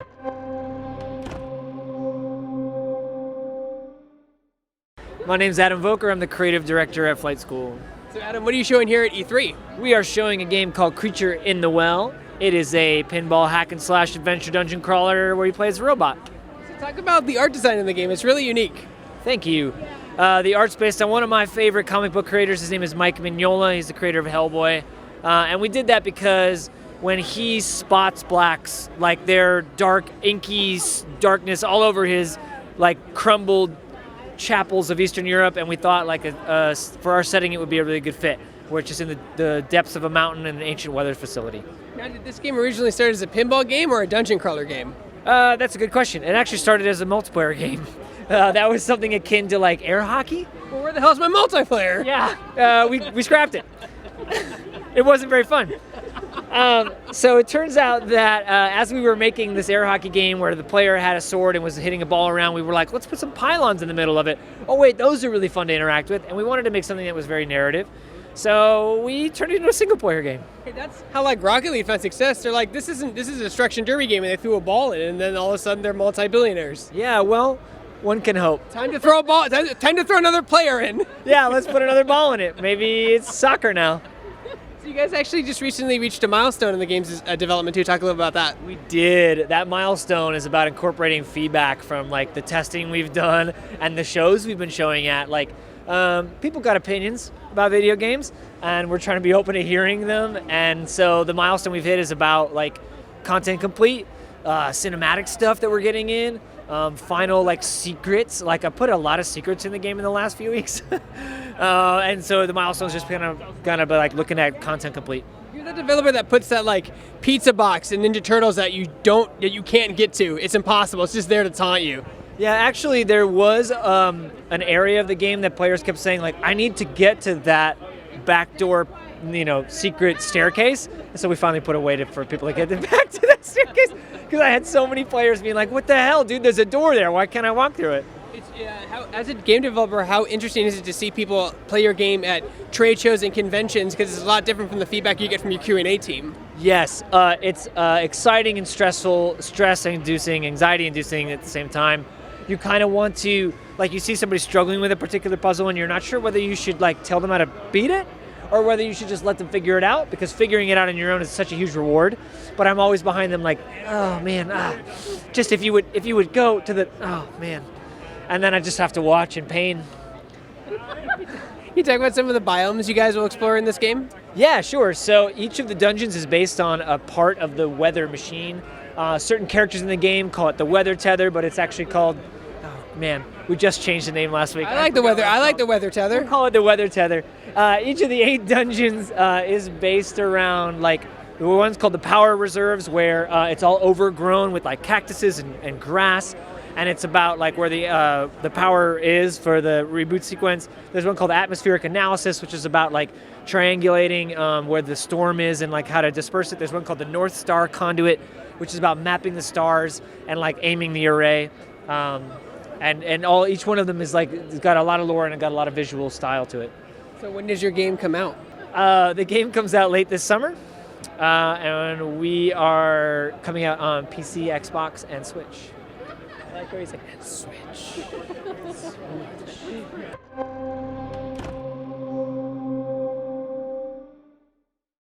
My name's Adam Voker. I'm the creative director at Flight School. So Adam, what are you showing here at E3? We are showing a game called Creature in the Well. It is a pinball hack and slash adventure dungeon crawler where you play as a robot. So talk about the art design in the game. It's really unique. Thank you. The art's based on one of my favorite comic book creators. His name is Mike Mignola. He's the creator of Hellboy. And we did that because when he spots blacks, like their dark, inky darkness all over his like crumbled chapels of Eastern Europe, and we thought like for our setting it would be a really good fit, where it's just in the depths of a mountain in an ancient weather facility. Now, did this game originally start as a pinball game or a dungeon crawler game? That's a good question. It actually started as a multiplayer game. That was something akin to like air hockey. Well, where the hell's my multiplayer? Yeah, we scrapped it. It wasn't very fun. So it turns out that as we were making this air hockey game where the player had a sword and was hitting a ball around, we were like, let's put some pylons in the middle of it. Oh wait, those are really fun to interact with. And we wanted to make something that was very narrative. So we turned it into a single player game. Hey, that's how like Rocket League found success. They're like, this is a destruction derby game, and they threw a ball in, and then all of a sudden they're multi-billionaires. Yeah, well, one can hope. Time to throw a ball. Time to throw another player in. Yeah, let's put another ball in it. Maybe it's soccer now. So you guys actually just recently reached a milestone in the game's development too. Talk a little about that. We did. That milestone is about incorporating feedback from like the testing we've done and the shows we've been showing at. Like, people got opinions about video games, and we're trying to be open to hearing them. And so the milestone we've hit is about like content complete, cinematic stuff that we're getting in, final like secrets. Like I put a lot of secrets in the game in the last few weeks. And so the milestone's just gonna be like looking at content complete. You're the developer that puts that like pizza box in Ninja Turtles that you can't get to. It's impossible. It's just there to taunt you. Yeah, actually there was an area of the game that players kept saying like, I need to get to that backdoor, secret staircase. And so we finally put a way for people to get back to that staircase, because I had so many players being like, what the hell, dude, there's a door there. Why can't I walk through it? As a game developer, how interesting is it to see people play your game at trade shows and conventions, because it's a lot different from the feedback you get from your Q&A team? Yes, it's exciting and stressful, stress-inducing, anxiety-inducing at the same time. You kind of want to, like, you see somebody struggling with a particular puzzle and you're not sure whether you should like tell them how to beat it or whether you should just let them figure it out, because figuring it out on your own is such a huge reward. But I'm always behind them like, oh man, just if you would go to the, oh man. And then I just have to watch in pain. You talk about some of the biomes you guys will explore in this game? Yeah, sure. So each of the dungeons is based on a part of the weather machine. Certain characters in the game call it the weather tether, but it's actually called, oh man, we just changed the name last week. I like the weather tether. We'll call it the weather tether. Each of the 8 dungeons is based around like, the one's called the power reserves, where it's all overgrown with like cactuses and grass. And it's about like where the power is for the reboot sequence. There's one called atmospheric analysis, which is about like triangulating where the storm is and like how to disperse it. There's one called the North Star conduit, which is about mapping the stars and like aiming the array. And each one of them is like, it's got a lot of lore and it got a lot of visual style to it. So when does your game come out? The game comes out late this summer, and we are coming out on PC, Xbox, and Switch. I like where he's like, Switch. Switch.